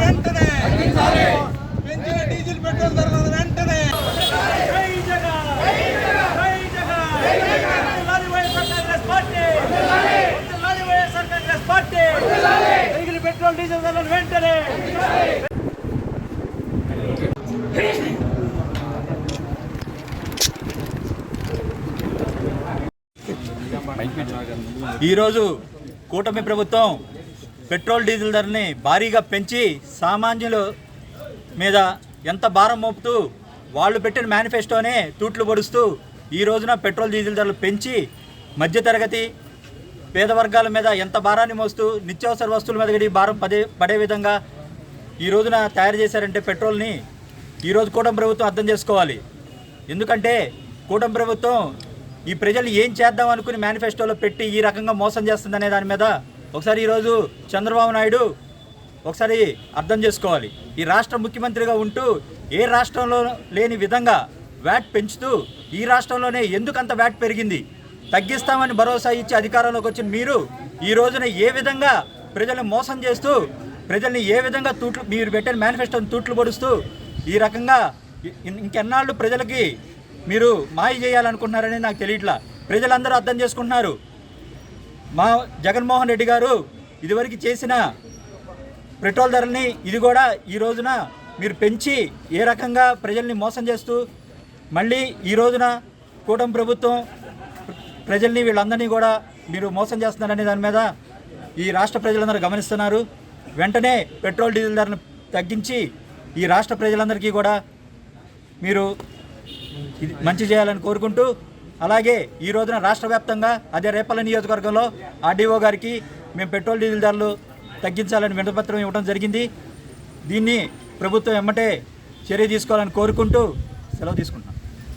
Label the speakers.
Speaker 1: వెంటనే పెంచిన diesel petrol ధరలను వెంటనే పెట్రోల్ డీజిల్ ధరలను వెంటనే
Speaker 2: ఈరోజు కూటమి ప్రభుత్వం పెట్రోల్ డీజిల్ ధరని భారీగా పెంచి సామాన్యుల మీద ఎంత భారం మోపుతూ వాళ్ళు పెట్టిన మేనిఫెస్టోనే తూట్లు పొడుస్తూ ఈ రోజున పెట్రోల్ డీజిల్ ధరలు పెంచి మధ్యతరగతి పేద వర్గాల మీద ఎంత భారాన్ని మోస్తూ నిత్యావసర వస్తువుల మీద కూడా భారం పడే విధంగా ఈ రోజున తయారు చేశారంటే పెట్రోల్ని ఈరోజు కూటమి ప్రభుత్వం అర్థం చేసుకోవాలి. ఎందుకంటే కూటమి ప్రభుత్వం ఈ ప్రజలు ఏం చేద్దాం అనుకుని మేనిఫెస్టోలో పెట్టి ఈ రకంగా మోసం చేస్తుందనే దాని మీద ఒకసారి ఈరోజు చంద్రబాబు నాయుడు ఒకసారి అర్థం చేసుకోవాలి. ఈ రాష్ట్ర ముఖ్యమంత్రిగా ఉంటూ ఏ రాష్ట్రంలో లేని విధంగా వ్యాట్ పెంచుతూ ఈ రాష్ట్రంలోనే ఎందుకంత వ్యాట్ పెరిగింది తగ్గిస్తామని భరోసా ఇచ్చి అధికారంలోకి వచ్చిన మీరు ఈ రోజున ఏ విధంగా ప్రజలను మోసం చేస్తూ ప్రజల్ని ఏ విధంగా మీరు పెట్టిన మేనిఫెస్టోని తూట్లు పొడుస్తూ ఈ రకంగా ఇంకెన్నాళ్ళు ప్రజలకి మీరు మాయ చేయాలనుకుంటున్నారని నాకు తెలియట్లా. ప్రజలందరూ అర్థం చేసుకుంటున్నారు. మా జగన్మోహన్ రెడ్డి గారు ఇదివరకు చేసిన పెట్రోల్ ధరల్ని ఇది కూడా ఈ రోజున మీరు పెంచి ఏ రకంగా ప్రజల్ని మోసం చేస్తూ మళ్ళీ ఈ రోజున కూటమి ప్రభుత్వం ప్రజల్ని వీళ్ళందరినీ కూడా మీరు మోసం చేస్తున్నారనే దాని మీద ఈ రాష్ట్ర ప్రజలందరూ గమనిస్తున్నారు. వెంటనే పెట్రోల్ డీజిల్ ధరను తగ్గించి ఈ రాష్ట్ర ప్రజలందరికీ కూడా మీరు మంచి చేయాలని కోరుకుంటూ అలాగే ఈ రోజున రాష్ట్ర వ్యాప్తంగా అదే రేపల్ల నియోజకవర్గంలో ఆర్డీఓ గారికి మేము పెట్రోల్ డీజిల్ ధరలు తగ్గించాలని వినతిపత్రం ఇవ్వడం జరిగింది. దీన్ని ప్రభుత్వం ఎమ్మటే చర్య తీసుకోవాలని కోరుకుంటూ సెలవు తీసుకుంటున్నాం.